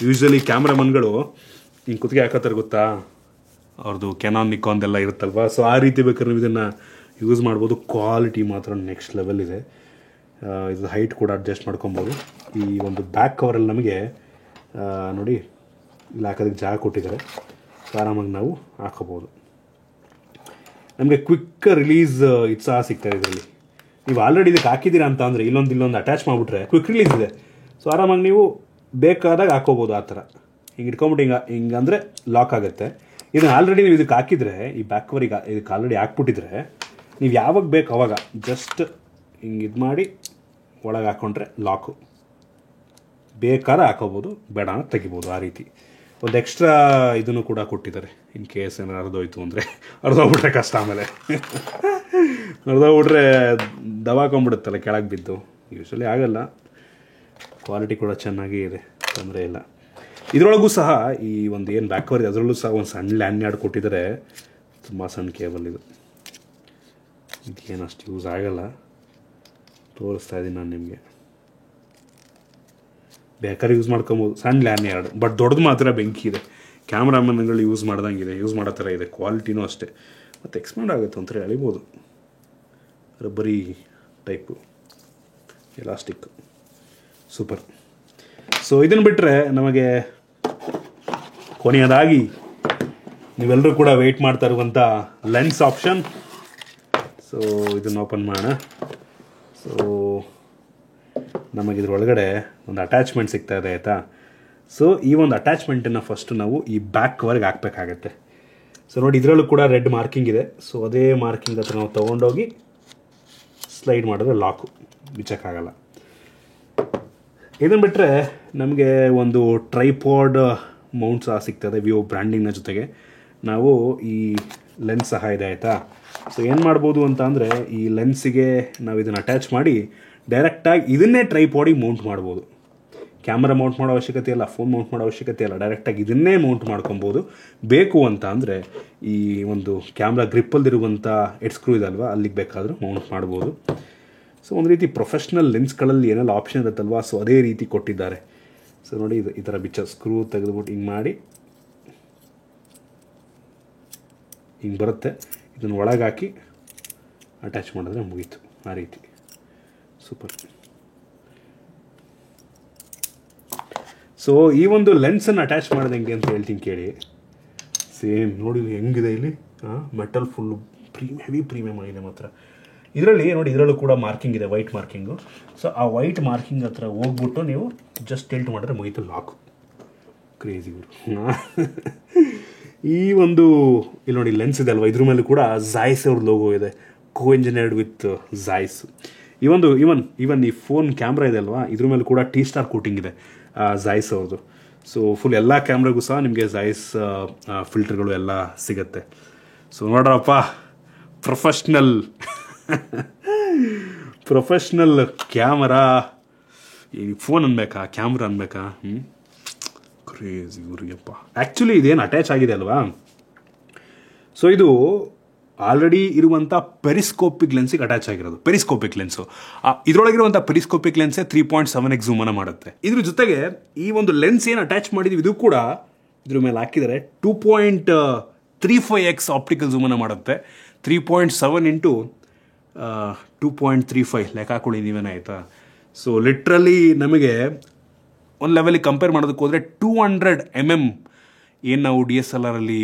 ಯೂಶ್ವಲಿ ಕ್ಯಾಮ್ರಾಮನ್ಗಳು ಹಿಂಗೆ ಕುತ್ತಿಗೆ ಹಾಕೋತಾರೆ ಗೊತ್ತಾ, ಅವ್ರದ್ದು ಕೆನಾನ್ ನಿಕಾನ್ದೆಲ್ಲ ಇರುತ್ತಲ್ವ. ಸೊ ಆ ರೀತಿ ಬೇಕಾದ್ರೆ ನೀವು ಇದನ್ನು ಯೂಸ್ ಮಾಡ್ಬೋದು. ಕ್ವಾಲಿಟಿ ಮಾತ್ರ ನೆಕ್ಸ್ಟ್ ಲೆವೆಲ್ ಇದೆ. ಇದು ಹೈಟ್ ಕೂಡ ಅಡ್ಜಸ್ಟ್ ಮಾಡ್ಕೊಬೋದು. ಈ ಒಂದು ಬ್ಯಾಕ್ ಕವರಲ್ಲಿ ನಮಗೆ ನೋಡಿ ಇಲ್ಲಿ ಹಾಕೋದಕ್ಕೆ ಜಾಗ ಕೊಟ್ಟಿದ್ದಾರೆ. ಆರಾಮಾಗಿ ನಾವು ಹಾಕೋಬೋದು. ನಮಗೆ ಕ್ವಿಕ್ ರಿಲೀಸ್ ಇದು ಸಹ ಸಿಗ್ತಾಯಿದೆ ಇದರಲ್ಲಿ. ನೀವು ಆಲ್ರೆಡಿ ಇದಕ್ಕೆ ಹಾಕಿದ್ದೀರಾ ಅಂತ ಅಂದರೆ ಇಲ್ಲೊಂದು ಅಟ್ಯಾಚ್ ಮಾಡಿಬಿಟ್ರೆ ಕ್ವಿಕ್ ರಿಲೀಸ್ ಇದೆ. ಸೊ ಆರಾಮಾಗಿ ನೀವು ಬೇಕಾದಾಗ ಹಾಕೋಬೋದು. ಆ ಥರ ಹಿಂಗೆ ಇಟ್ಕೊಂಬಿಟ್ಟು ಹಿಂಗಂದರೆ ಲಾಕ್ ಆಗುತ್ತೆ. ಇದನ್ನು ಆಲ್ರೆಡಿ ನೀವು ಇದಕ್ಕೆ ಹಾಕಿದರೆ, ಈ ಬ್ಯಾಕ್ ಕವರಿಗೆ ಇದಕ್ಕೆ ಆಲ್ರೆಡಿ ಹಾಕ್ಬಿಟ್ಟಿದ್ರೆ, ನೀವು ಯಾವಾಗ ಬೇಕು ಅವಾಗ ಜಸ್ಟ್ ಹಿಂಗೆ ಇದು ಮಾಡಿ ಒಳಗೆ ಹಾಕ್ಕೊಂಡ್ರೆ ಲಾಕು. ಬೇಕಾದ್ರೆ ಹಾಕೋಬೋದು, ಬೇಡ ಅಂತ ತೆಗಿಬೋದು. ಆ ರೀತಿ ಒಂದು ಎಕ್ಸ್ಟ್ರಾ ಇದನ್ನು ಕೂಡ ಕೊಟ್ಟಿದ್ದಾರೆ. ಇನ್ ಕೇಸ್ ಏನಾರು ಅರ್ಧೋಯ್ತು ಅಂದರೆ, ಅರ್ಧೋಗ್ಬಿಟ್ರೆ ಕಷ್ಟ. ಆಮೇಲೆ ಅರ್ಧೋಗ್ಬಿಟ್ರೆ ದವಾಕೊಂಬಿಡುತ್ತಲ್ಲ ಕೆಳಗೆ ಬಿದ್ದು. ಯೂಶ್ವಲಿ ಆಗಲ್ಲ. ಕ್ವಾಲಿಟಿ ಕೂಡ ಚೆನ್ನಾಗೇ ಇದೆ, ತೊಂದರೆ ಇಲ್ಲ. ಇದರೊಳಗೂ ಸಹ ಈ ಒಂದು ಏನು ಬ್ಯಾಕ್ ಕವರ್ ಇದೆ ಅದರಲ್ಲೂ ಸಹ ಒಂದು ಸಣ್ಣ ಲ್ಯಾನ್ ಯಾರ್ಡ್ ಕೊಟ್ಟಿದ್ದಾರೆ. ತುಂಬ ಸಣ್ಣ ಕೇಬಲ್ ಇದು. ಇದೇನು ಅಷ್ಟು ಯೂಸ್ ಆಗಲ್ಲ, ತೋರಿಸ್ತಾ ಇದ್ದೀನಿ ನಾನು ನಿಮಗೆ. ಬೇಕಾದ್ರೆ ಯೂಸ್ ಮಾಡ್ಕೊಬೋದು ಸಣ್ಣ ಲ್ಯಾನ್ ಯಾರ್ಡ್. ಬಟ್ ದೊಡ್ಡದು ಮಾತ್ರ ಬೆಂಕಿ ಇದೆ. ಕ್ಯಾಮ್ರಾಮನ್ಗಳು ಯೂಸ್ ಮಾಡ್ದಂಗಿದೆ, ಯೂಸ್ ಮಾಡೋ ಥರ ಇದೆ. ಕ್ವಾಲಿಟಿನೂ ಅಷ್ಟೇ. ಮತ್ತು ಎಕ್ಸ್ಪೆಂಡ್ ಆಗುತ್ತೆ ಒಂಥರ ಎಳಿಬೋದು. ರಬ್ಬರಿ ಟೈಪು ಎಲಾಸ್ಟಿಕ್, ಸೂಪರ್. ಸೊ ಇದನ್ನು ಬಿಟ್ಟರೆ ನಮಗೆ ಕೊನೆಯದಾಗಿ ನೀವೆಲ್ಲರೂ ಕೂಡ ವೆಯ್ಟ್ ಮಾಡ್ತಾ ಇರುವಂಥ ಲೆನ್ಸ್ ಆಪ್ಷನ್. ಸೊ ಇದನ್ನು ಓಪನ್ ಮಾಡೋಣ. ಸೊ ನಮಗೆ ಇದ್ರೊಳಗಡೆ ಒಂದು ಅಟ್ಯಾಚ್ಮೆಂಟ್ ಸಿಗ್ತಾ ಇದೆ ಆಯಿತಾ. ಸೊ ಈ ಒಂದು ಅಟ್ಯಾಚ್ಮೆಂಟನ್ನು ಫಸ್ಟು ನಾವು ಈ ಬ್ಯಾಕ್ ಕವರ್ಗೆ ಹಾಕಬೇಕಾಗತ್ತೆ. ಸೊ ನೋಡಿ ಇದರಲ್ಲೂ ಕೂಡ ರೆಡ್ ಮಾರ್ಕಿಂಗ್ ಇದೆ. ಸೊ ಅದೇ ಮಾರ್ಕಿಂಗ್ ಹತ್ರ ನಾವು ತೊಗೊಂಡೋಗಿ ಸ್ಲೈಡ್ ಮಾಡಿದ್ರೆ ಲಾಕು, ಬಿಚ್ಚಕ್ಕಾಗಲ್ಲ. ಇದನ್ನು ಬಿಟ್ಟರೆ ನಮಗೆ ಒಂದು ಟ್ರೈಪಾಡ್ ಮೌಂಟ್ ಸಹ ಸಿಗ್ತದೆ ವಿವೋ ಬ್ರ್ಯಾಂಡಿಂಗ್ನ ಜೊತೆಗೆ. ನಾವು ಈ ಲೆನ್ಸ್ ಸಹ ಇದೆ ಆಯಿತಾ. ಸೊ ಏನು ಮಾಡ್ಬೋದು ಅಂತ ಅಂದರೆ, ಈ ಲೆನ್ಸಿಗೆ ನಾವು ಇದನ್ನು ಅಟ್ಯಾಚ್ ಮಾಡಿ ಡೈರೆಕ್ಟಾಗಿ ಇದನ್ನೇ ಟ್ರೈಪಾಡಿಗೆ ಮೌಂಟ್ ಮಾಡ್ಬೋದು. ಕ್ಯಾಮ್ರಾ ಮೌಂಟ್ ಮಾಡೋ ಅವಶ್ಯಕತೆ ಇಲ್ಲ, ಫೋನ್ ಮೌಂಟ್ ಮಾಡೋ ಅವಶ್ಯಕತೆ ಇಲ್ಲ. ಡೈರೆಕ್ಟಾಗಿ ಇದನ್ನೇ ಮೌಂಟ್ ಮಾಡ್ಕೊಬೋದು. ಬೇಕು ಅಂತ ಅಂದರೆ ಈ ಒಂದು ಕ್ಯಾಮ್ರಾ ಗ್ರಿಪ್ಪಲ್ದಿರುವಂಥ ಎಡ್ ಸ್ಕ್ರೂ ಇದೆ ಅಲ್ವಾ, ಅಲ್ಲಿಗೆ ಬೇಕಾದರೂ ಮೌಂಟ್ ಮಾಡ್ಬೋದು. ಸೊ ಒಂದು ರೀತಿ ಪ್ರೊಫೆಷ್ನಲ್ ಲೆನ್ಸ್ಗಳಲ್ಲಿ ಏನೆಲ್ಲ ಆಪ್ಷನ್ ಇರುತ್ತಲ್ವ, ಸೊ ಅದೇ ರೀತಿ ಕೊಟ್ಟಿದ್ದಾರೆ. ಸೊ ನೋಡಿ ಇದು ಈ ಥರ ಸ್ಕ್ರೂ ತೆಗೆದುಬಿಟ್ಟು ಹಿಂಗೆ ಮಾಡಿ ಹಿಂಗೆ ಬರುತ್ತೆ. ಇದನ್ನು ಒಳಗೆ ಹಾಕಿ ಅಟ್ಯಾಚ್ ಮಾಡಿದ್ರೆ ಮುಗೀತು. ಆ ರೀತಿ ಸೂಪರ್. ಸೊ ಈ ಒಂದು ಲೆನ್ಸನ್ನು ಅಟ್ಯಾಚ್ ಮಾಡೋದು ಹೆಂಗೆ ಅಂತ ಹೇಳ್ತೀನಿ ಕೇಳಿ. ಸೇಮ್ ನೋಡಿ ಹೆಂಗಿದೆ ಇಲ್ಲಿ. ಮೆಟಲ್ ಫುಲ್ಲು ಹೆವಿ ಪ್ರೀಮಿಯಮ್ ಆಗಿದೆ ಮಾತ್ರ. ಇದರಲ್ಲಿ ನೋಡಿ, ಇದರಲ್ಲೂ ಕೂಡ ಮಾರ್ಕಿಂಗ್ ಇದೆ, ವೈಟ್ ಮಾರ್ಕಿಂಗು. ಸೊ ಆ ವೈಟ್ ಮಾರ್ಕಿಂಗ್ ಹತ್ರ ಹೋಗ್ಬಿಟ್ಟು ನೀವು ಜಸ್ಟ್ ಟಿಲ್ಟ್ ಮಾಡಿದ್ರೆ ಮುಗೀತು, ಲಾಕು. ಕ್ರೇಜಿ ಗುರು. ಈ ಒಂದು ಇಲ್ಲಿ ನೋಡಿ ಲೆನ್ಸ್ ಇದೆ ಅಲ್ವಾ, ಇದ್ರ ಮೇಲೆ ಕೂಡ ಝಾಯ್ಸ್ ಅವ್ರ ಲೋಗೋ ಇದೆ, ಕೋ ಇಂಜಿನಿಯರ್ಡ್ ವಿತ್ ಝಾಯ್ಸ್. ಈವನ್ ಈ ಫೋನ್ ಕ್ಯಾಮ್ರಾ ಇದೆ ಅಲ್ವಾ, ಇದ್ರ ಮೇಲೆ ಕೂಡ T ಸ್ಟಾರ್ ಕೋಟಿಂಗ್ ಇದೆ ಝಾಯ್ಸ್ ಅವ್ರದ್ದು. ಸೊ ಫುಲ್ ಎಲ್ಲ ಕ್ಯಾಮ್ರಾಗೂ ಸಹ ನಿಮಗೆ ಝಾಯ್ಸ್ ಫಿಲ್ಟರ್ಗಳು ಎಲ್ಲ ಸಿಗುತ್ತೆ. ಸೊ ನೋಡ್ರಪ್ಪ, ಪ್ರೊಫೆಷ್ನಲ್ ಕ್ಯಾಮರಾ. ಈ ಫೋನ್ ಅನ್ಬೇಕಾ, ಕ್ಯಾಮ್ರಾ ಅನ್ಬೇಕಾ? ಕ್ರೇಜಿ ಗುರಿಯಪ್ಪ. ಆ್ಯಕ್ಚುಲಿ ಇದೇನು ಅಟ್ಯಾಚ್ ಆಗಿದೆ ಅಲ್ವಾ, ಸೊ ಇದು ಆಲ್ರೆಡಿ ಇರುವಂಥ ಪೆರಿಸ್ಕೋಪಿಕ್ ಲೆನ್ಸಿಗೆ ಅಟ್ಯಾಚ್ ಆಗಿರೋದು. ಪೆರಿಸ್ಕೋಪಿಕ್ ಲೆನ್ಸು ಇದರೊಳಗಿರುವಂಥ ಪೆರಿಸ್ಕೋಪಿಕ್ ಲೆನ್ಸೇ 3.7x ಝೂಮನ್ನು ಮಾಡುತ್ತೆ. ಇದ್ರ ಜೊತೆಗೆ ಈ ಒಂದು ಲೆನ್ಸ್ ಏನು ಅಟ್ಯಾಚ್ ಮಾಡಿದ್ವಿ ಇದು ಕೂಡ ಇದ್ರ ಮೇಲೆ ಹಾಕಿದರೆ 2.35x ಆಪ್ಟಿಕಲ್ ಝೂಮನ್ನು ಮಾಡುತ್ತೆ. 3.7 × 2.35 ಲೆಕ್ಕ ಹಾಕೊಳ್ಳಿ ನೀವೇನ ಆಯಿತಾ. ಸೊ ಲಿಟ್ರಲಿ ನಮಗೆ ಒಂದು ಲೆವೆಲಿಗೆ ಕಂಪೇರ್ ಮಾಡೋದಕ್ಕೆ ಹೋದರೆ 200mm ಏನು ನಾವು DSLR ಅಲ್ಲಿ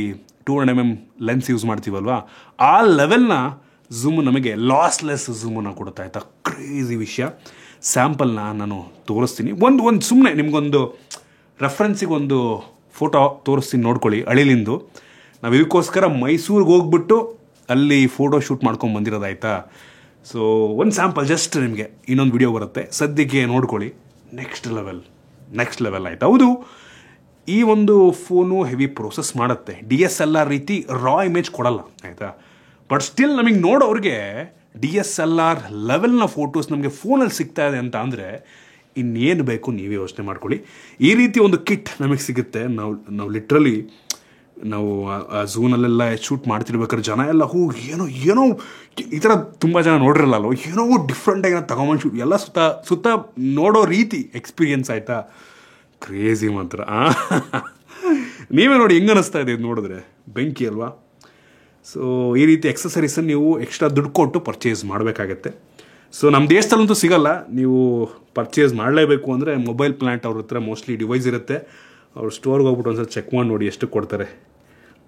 200mm ಲೆನ್ಸ್ ಯೂಸ್ ಮಾಡ್ತೀವಲ್ವ, ಆ ಲೆವೆಲ್ನ ಝೂಮು ನಮಗೆ ಲಾಸ್ಲೆಸ್ ಝೂಮನ್ನು ಕೊಡುತ್ತಾ ಆಯಿತಾ. ಕ್ರೇಜಿ ವಿಷಯ. ಸ್ಯಾಂಪಲ್ನ ನಾನು ತೋರಿಸ್ತೀನಿ. ಒಂದು ಸುಮ್ಮನೆ ನಿಮಗೊಂದು ರೆಫರೆನ್ಸಿಗೆ ಒಂದು ಫೋಟೋ ತೋರಿಸ್ತೀನಿ, ನೋಡ್ಕೊಳ್ಳಿ. ಅಳಿಲಿಂದು ನಾವು ಇದಕ್ಕೋಸ್ಕರ ಮೈಸೂರಿಗೆ ಹೋಗ್ಬಿಟ್ಟು ಅಲ್ಲಿ ಫೋಟೋ ಶೂಟ್ ಮಾಡ್ಕೊಂಡು ಬಂದಿರೋದಾಯ್ತಾ. ಸೊ ಒಂದು ಸ್ಯಾಂಪಲ್ ಜಸ್ಟ್ ನಿಮಗೆ, ಇನ್ನೊಂದು ವಿಡಿಯೋ ಬರುತ್ತೆ, ಸದ್ಯಕ್ಕೆ ನೋಡ್ಕೊಳ್ಳಿ. ನೆಕ್ಸ್ಟ್ ಲೆವೆಲ್ ಆಯ್ತು. ಹೌದು, ಈ ಒಂದು ಫೋನು ಹೆವಿ ಪ್ರೋಸೆಸ್ ಮಾಡುತ್ತೆ, DSLR ರೀತಿ ರಾ ಇಮೇಜ್ ಕೊಡಲ್ಲ ಆಯಿತಾ. ಬಟ್ ಸ್ಟಿಲ್ ನಮಗೆ ನೋಡೋರಿಗೆ DSLR ಲೆವೆಲ್ನ ಫೋಟೋಸ್ ನಮಗೆ ಫೋನಲ್ಲಿ ಸಿಗ್ತಾ ಇದೆ ಅಂತ ಅಂದರೆ ಇನ್ನೇನು ಬೇಕು ನೀವೇ ಯೋಚನೆ ಮಾಡ್ಕೊಳ್ಳಿ. ಈ ರೀತಿ ಒಂದು ಕಿಟ್ ನಮಗೆ ಸಿಗುತ್ತೆ. ನಾವು ಲಿಟ್ರಲಿ ನಾವು ಆ ಝೂನಲ್ಲೆಲ್ಲ ಶೂಟ್ ಮಾಡ್ತಿರ್ಬೇಕಾದ್ರೆ ಜನ ಎಲ್ಲ ಏನೋ ಈ ಥರ ತುಂಬ ಜನ ನೋಡಿರಲ್ಲ, ಏನೋ ಡಿಫ್ರೆಂಟಾಗಿ ನಾವು ತಗೊಂಬಂದು ಶೂಟ್ ಎಲ್ಲ ಸುತ್ತ ನೋಡೋ ರೀತಿ ಎಕ್ಸ್ಪೀರಿಯನ್ಸ್ ಆಯಿತಾ. ಕ್ರೇಜಿ ಮಾತ್ರ. ನೀವೇ ನೋಡಿ ಹೆಂಗೆ ಅನ್ನಿಸ್ತಾ ಇದೆ ಇದು ನೋಡಿದ್ರೆ, ಬೆಂಕಿ ಅಲ್ವಾ. ಸೊ ಈ ರೀತಿ ಎಕ್ಸಸರೀಸನ್ನು ನೀವು ಎಕ್ಸ್ಟ್ರಾ ದುಡ್ಡು ಕೊಟ್ಟು ಪರ್ಚೇಸ್ ಮಾಡಬೇಕಾಗತ್ತೆ. ಸೊ ನಮ್ಮ ದೇಶದಲ್ಲಂತೂ ಸಿಗಲ್ಲ. ನೀವು ಪರ್ಚೇಸ್ ಮಾಡಲೇಬೇಕು ಅಂದರೆ ಮೊಬೈಲ್ ಪ್ಲಾಂಟ್ ಅವ್ರ ಹತ್ರ ಮೋಸ್ಟ್ಲಿ ಡಿವೈಸ್ ಇರುತ್ತೆ. ಅವ್ರು ಸ್ಟೋರ್ಗೆ ಹೋಗ್ಬಿಟ್ಟು ಒಂದ್ಸಲ ಚೆಕ್ ಮಾಡಿ ನೋಡಿ ಎಷ್ಟು ಕೊಡ್ತಾರೆ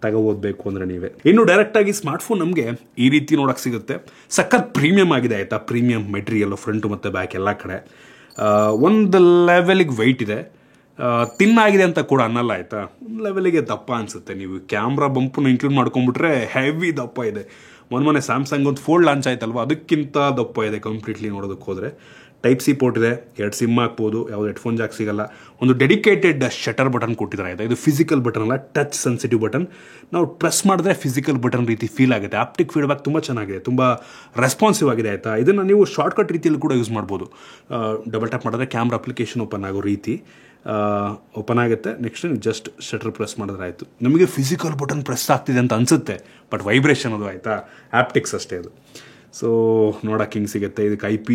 ತಗೋಬೋದಬೇಕು ಅಂದರೆ ನೀವೇ. ಇನ್ನು ಡೈರೆಕ್ಟಾಗಿ ಸ್ಮಾರ್ಟ್ಫೋನ್ ನಮಗೆ ಈ ರೀತಿ ನೋಡೋಕ್ಕೆ ಸಿಗುತ್ತೆ. ಸಖತ್ ಪ್ರೀಮಿಯಮ್ ಆಗಿದೆ ಆಯಿತಾ. ಪ್ರೀಮಿಯಮ್ ಮೆಟೀರಿಯಲ್ಲು ಫ್ರಂಟು ಮತ್ತು ಬ್ಯಾಕ್ ಎಲ್ಲ ಕಡೆ. ಒಂದು ಲೆವೆಲಿಗೆ ವೆಯ್ಟ್ ಇದೆ, ತಿನ್ನಾಗಿದೆ ಅಂತ ಕೂಡ ಅನ್ನಲ್ಲ ಆಯಿತಾ. ಒಂದು ಲೆವೆಲಿಗೆ ದಪ್ಪ ಅನಿಸುತ್ತೆ. ನೀವು ಕ್ಯಾಮ್ರಾ ಬಂಪನ್ನು ಇನ್ಕ್ಲೂಡ್ ಮಾಡ್ಕೊಂಡ್ಬಿಟ್ರೆ ಹೆವಿ ದಪ್ಪ ಇದೆ. ಮೊನ್ನೆ ಸ್ಯಾಮ್ಸಂಗ್ ಒಂದು ಫೋಲ್ಡ್ ಲಾಂಚ್ ಆಯ್ತಲ್ವ, ಅದಕ್ಕಿಂತ ದಪ್ಪ ಇದೆ ಕಂಪ್ಲೀಟ್ಲಿ ನೋಡೋದಕ್ಕೆ ಹೋದರೆ. ಟೈಪ್ ಸಿ ಪೋರ್ಟ್ ಇದೆ, 2 ಸಿಮ್ ಹಾಕ್ಬೋದು, ಯಾವುದು ಹೆಡ್ಫೋನ್ ಜಾಕ್ ಸಿಗಲ್ಲ. ಒಂದು ಡೆಡಿಕೇಟೆಡ್ ಶಟರ್ ಬಟನ್ ಕೊಟ್ಟಿದ್ದಾರೆ ಆಯಿತಾ. ಇದು ಫಿಸಿಕಲ್ ಬಟನ್ ಅಲ್ಲ, ಟಚ್ ಸೆನ್ಸಿಟಿವ್ ಬಟನ್. ನಾವು ಪ್ರೆಸ್ ಮಾಡಿದ್ರೆ ಫಿಸಿಕಲ್ ಬಟನ್ ರೀತಿ ಫೀಲ್ ಆಗುತ್ತೆ. ಆಪ್ಟಿಕ್ ಫೀಡ್ಬ್ಯಾಕ್ ತುಂಬ ಚೆನ್ನಾಗಿದೆ, ತುಂಬ ರೆಸ್ಪಾನ್ಸಿವ್ ಆಗಿದೆ ಆಯಿತಾ. ಇದನ್ನು ನೀವು ಶಾರ್ಟ್ಕಟ್ ರೀತಿಯಲ್ಲಿ ಕೂಡ ಯೂಸ್ ಮಾಡ್ಬೋದು. ಡಬಲ್ ಟ್ಯಾಪ್ ಮಾಡಿದ್ರೆ ಕ್ಯಾಮ್ರಾ ಅಪ್ಲಿಕೇಶನ್ ಓಪನ್ ಆಗೋ ರೀತಿ ಓಪನ್ ಆಗುತ್ತೆ. ನೆಕ್ಸ್ಟ್ ಜಸ್ಟ್ ಶಟರ್ ಪ್ರೆಸ್ ಮಾಡಿದ್ರೆ ಆಯಿತು. ನಮಗೆ ಫಿಸಿಕಲ್ ಬಟನ್ ಪ್ರೆಸ್ ಆಗ್ತಿದೆ ಅಂತ ಅನಿಸುತ್ತೆ, ಬಟ್ ವೈಬ್ರೇಷನ್ ಅದು ಆಯಿತಾ, ಆಪ್ಟಿಕ್ಸ್ ಅಷ್ಟೇ ಅದು. ಸೊ ನೋಡೋಕೆ ಹಿಂಗೆ ಸಿಗುತ್ತೆ. ಇದಕ್ಕೆ IP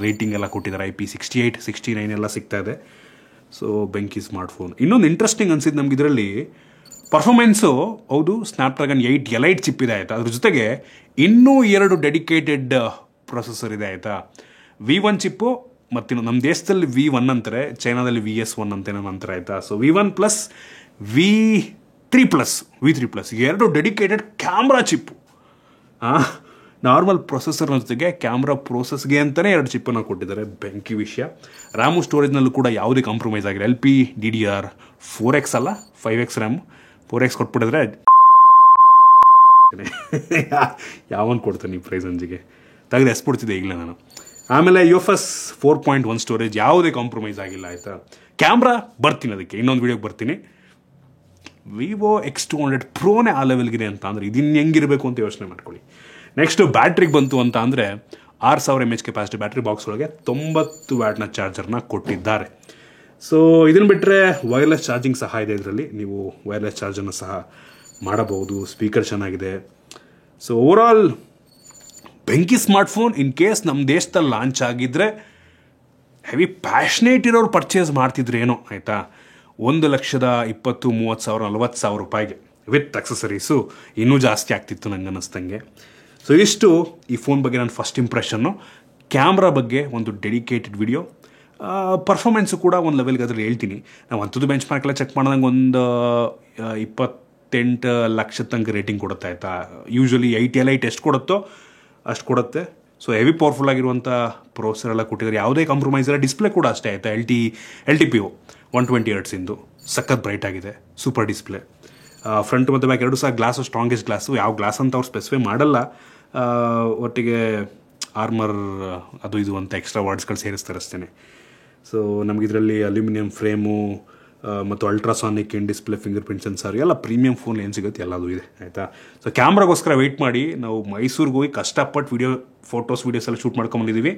ರೇಟಿಂಗ್ ಎಲ್ಲ ಕೊಟ್ಟಿದ್ದಾರೆ, IP 68, 69 ಎಲ್ಲ ಸಿಗ್ತಾ ಇದೆ. ಸೊ ಬೆಂಕಿ ಸ್ಮಾರ್ಟ್ಫೋನ್. ಇನ್ನೊಂದು ಇಂಟ್ರೆಸ್ಟಿಂಗ್ ಅನಿಸಿದ್ದು ನಮ್ಗೆ ಇದರಲ್ಲಿ ಪರ್ಫಾರ್ಮೆನ್ಸು. ಹೌದು, ಸ್ನ್ಯಾಪ್ಡ್ರ್ಯಾಗನ್ 8 ಎಲೈಟ್ ಚಿಪ್ ಇದೆ ಆಯಿತಾ. ಅದ್ರ ಜೊತೆಗೆ ಇನ್ನೂ 2 ಡೆಡಿಕೇಟೆಡ್ ಪ್ರೊಸೆಸರ್ ಇದೆ ಆಯಿತಾ. V1 ಚಿಪ್ಪು ಮತ್ತು ನಮ್ಮ ದೇಶದಲ್ಲಿ V1 ಅಂತಾರೆ, ಚೈನಾದಲ್ಲಿ VS1 ಅಂತೇನೋ ಅಂತಾರೆ ಆಯಿತಾ. So V1 plus V3 plus 2 dedicated camera ಚಿಪ್ಪು. ನಾರ್ಮಲ್ ಪ್ರೊಸೆಸರ್ನ ಜೊತೆಗೆ ಕ್ಯಾಮ್ರಾ ಪ್ರೋಸೆಸ್ಗೆ ಅಂತಲೇ 2 ಚಿಪ್ಪನ್ನು ಕೊಟ್ಟಿದ್ದಾರೆ. ಬೆಂಕಿ ವಿಷಯ. ರ್ಯಾಮು ಸ್ಟೋರೇಜ್ನಲ್ಲೂ ಕೂಡ ಯಾವುದೇ ಕಾಂಪ್ರಮೈಸ್ ಆಗಿಲ್ಲ. LPDDR 4X ಅಲ್ಲ 5X ರ್ಯಾಮು. 4X ಕೊಟ್ಬಿಟ್ಟಿದ್ರೆ ಯಾವನ್ ಕೊಡ್ತಾನೆ ಈ ಪ್ರೈಸ್ ಅಂಜಿಗೆ ತೆಗೆದು ಎಸ್ಬಿಡ್ತಿದ್ದೆ ಈಗಲೇ ನಾನು. ಆಮೇಲೆ UFS 4.1 ಸ್ಟೋರೇಜ್, ಯಾವುದೇ ಕಾಂಪ್ರಮೈಸ್ ಆಗಿಲ್ಲ ಆಯಿತಾ. ಕ್ಯಾಮ್ರಾ ಬರ್ತೀನಿ, ಅದಕ್ಕೆ ಇನ್ನೊಂದು ವೀಡಿಯೋಗೆ ಬರ್ತೀನಿ. Vivo X200 ಪ್ರೋನೇ ಆ ಲೆವೆಲ್ಗಿದೆ ಅಂತ ಅಂದರೆ ಇದನ್ನು ಹೆಂಗಿರಬೇಕು ಅಂತ ಯೋಚನೆ ಮಾಡ್ಕೊಳ್ಳಿ. ನೆಕ್ಸ್ಟು ಬ್ಯಾಟ್ರಿಗೆ ಬಂತು ಅಂತ ಅಂದರೆ 6000 mAh ಕೆಪಾಸಿಟಿ ಬ್ಯಾಟ್ರಿ ಬಾಕ್ಸ್ ಒಳಗೆ 90 ವ್ಯಾಟ್ನ ಚಾರ್ಜರ್ನ ಕೊಟ್ಟಿದ್ದಾರೆ. ಸೊ ಇದನ್ನು ಬಿಟ್ಟರೆ ವೈರ್ಲೆಸ್ ಚಾರ್ಜಿಂಗ್ ಸಹ ಇದೆ ಇದರಲ್ಲಿ. ನೀವು ವೈರ್ಲೆಸ್ ಚಾರ್ಜನ್ನು ಸಹ ಮಾಡಬಹುದು. ಸ್ಪೀಕರ್ ಚೆನ್ನಾಗಿದೆ. ಸೊ ಓವರಾಲ್ ಬೆಂಕಿ ಸ್ಮಾರ್ಟ್ಫೋನ್. ಇನ್ ಕೇಸ್ ನಮ್ಮ ದೇಶದಲ್ಲಿ ಲಾಂಚ್ ಆಗಿದ್ದರೆ ಹೆವಿ ಪ್ಯಾಷನೇಟ್ ಇರೋರು ಪರ್ಚೇಸ್ ಮಾಡ್ತಿದ್ರು ಏನೋ ಆಯಿತಾ. 1,20,000, 30,000, 40,000 ರೂಪಾಯಿಗೆ ವಿತ್ ಅಕ್ಸಸರೀಸು ಇನ್ನೂ ಜಾಸ್ತಿ ಆಗ್ತಿತ್ತು ನಂಗೆ ಅನ್ನಿಸ್ದಂಗೆ. ಸೊ ಇಷ್ಟು ಈ ಫೋನ್ ಬಗ್ಗೆ ನನ್ನ ಫಸ್ಟ್ ಇಂಪ್ರೆಷನ್ನು. ಕ್ಯಾಮ್ರಾ ಬಗ್ಗೆ ಒಂದು ಡೆಡಿಕೇಟೆಡ್ ವಿಡಿಯೋ, ಪರ್ಫಾರ್ಮೆನ್ಸು ಕೂಡ ಒಂದು ಲೆವೆಲ್ಗೆ ಅದ್ರಲ್ಲಿ ಹೇಳ್ತೀನಿ. ನಾವು ಅಂಥದ್ದು ಬೆಂಚ್ ಮಾರ್ಕೆಲ್ಲ ಚೆಕ್ ಮಾಡಿದಂಗೆ ಒಂದು 28 ಲಕ್ಷದ ತನಕ ರೇಟಿಂಗ್ ಕೊಡುತ್ತೆ ಆಯಿತಾ. ಯೂಶ್ವಲಿ 8 ಎಲೈಟ್ ಎಷ್ಟು ಕೊಡುತ್ತೋ ಅಷ್ಟು ಕೊಡುತ್ತೆ. ಸೊ ಹೆವಿ ಪವರ್ಫುಲ್ ಆಗಿರುವಂಥ ಪ್ರೊಸೆಸರ್ ಎಲ್ಲ ಕೊಟ್ಟಿದ್ದಾರೆ, ಯಾವುದೇ ಕಾಂಪ್ರಮೈಸ್ ಇಲ್ಲ. ಡಿಸ್ಪ್ಲೇ ಕೂಡ ಅಷ್ಟೇ ಆಯಿತಾ. LTPO 120 ಹರ್ಟ್ಸಿಂದು ಸಖತ್ ಬ್ರೈಟ್ ಆಗಿದೆ, ಸೂಪರ್ ಡಿಸ್ಪ್ಲೇ. ಫ್ರಂಟ್ ಮತ್ತು ಬ್ಯಾಕ್ 2 ಸಹ ಗ್ಲಾಸು ಸ್ಟ್ರಾಂಗೆಸ್ಟ್ ಗ್ಲಾಸು. ಯಾವ ಗ್ಲಾಸ್ ಅಂತ ಅವ್ರು ಸ್ಪೆಸಿಫೈ ಮಾಡಲ್ಲ. ಒಟ್ಟಿಗೆ ಆರ್ಮರ್ ಅದು ಇದು ಅಂತ ಎಕ್ಸ್ಟ್ರಾ ವರ್ಡ್ಸ್ಗಳು ಸೇರಿಸ್ತಾರೆ ಅಷ್ಟೇ. ಸೊ ನಮಗಿದರಲ್ಲಿ ಅಲ್ಯೂಮಿನಿಯಂ ಫ್ರೇಮು ಮತ್ತು ಅಲ್ಟ್ರಾಸಾನಿಕ್ ಇನ್ ಡಿಸ್ಪ್ಲೇ, ಫಿಂಗರ್ ಪ್ರಿಂಟ್ ಸೆನ್ಸರ್ ಎಲ್ಲ ಪ್ರೀಮಿಯಂ ಫೋನ್ ಏನು ಸಿಗುತ್ತೆ ಎಲ್ಲದು ಇದೆ ಆಯಿತಾ. ಸೊ ಕ್ಯಾಮ್ರಾಗೋಸ್ಕರ ವೆಯ್ಟ್ ಮಾಡಿ ನಾವು ಮೈಸೂರಿಗೆ ಹೋಗಿ ಕಷ್ಟಪಟ್ಟು ಫೋಟೋಸ್ ವೀಡಿಯೋಸ್ ಎಲ್ಲ ಶೂಟ್ ಮಾಡ್ಕೊಂಬಂದಿದ್ದೀವಿ.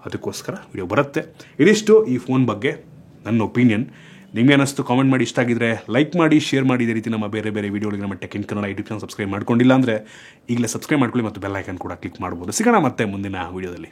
ಅದಕ್ಕೋಸ್ಕರ ವಿಡಿಯೋ ಬರುತ್ತೆ. ಇದಿಷ್ಟು ಈ ಫೋನ್ ಬಗ್ಗೆ ನನ್ನ ಒಪಿನಿಯನ್. ನಿಮಗೆ ಅನ್ನಿಸ್ತು ಕಾಮೆಂಟ್ ಮಾಡಿ. ಇಷ್ಟ ಆಗಿದ್ರೆ ಲೈಕ್ ಮಾಡಿ, ಶೇರ್ ಮಾಡಿ. ಇದೇ ರೀತಿ ನಮ್ಮ ಬೇರೆ ಬೇರೆ ವೀಡಿಯೋಗಳಿಗೆ ನಮ್ಮ tech in Kannada YouTube channel subscribe ಮಾಡ್ಕೊಂಡಿಲ್ಲ ಅಂದರೆ ಈಗಲೇ ಸಬ್ಸ್ಕ್ರೈಬ್ ಮಾಡ್ಕೊಳ್ಳಿ ಮತ್ತು ಬೆಲ್ ಐಕನ್ ಕೂಡ ಕ್ಲಿಕ್ ಮಾಡ್ಬೋದು. ಸಿಗೋಣ ಮತ್ತೆ ಮುಂದಿನ ವೀಡಿಯೋದಲ್ಲಿ.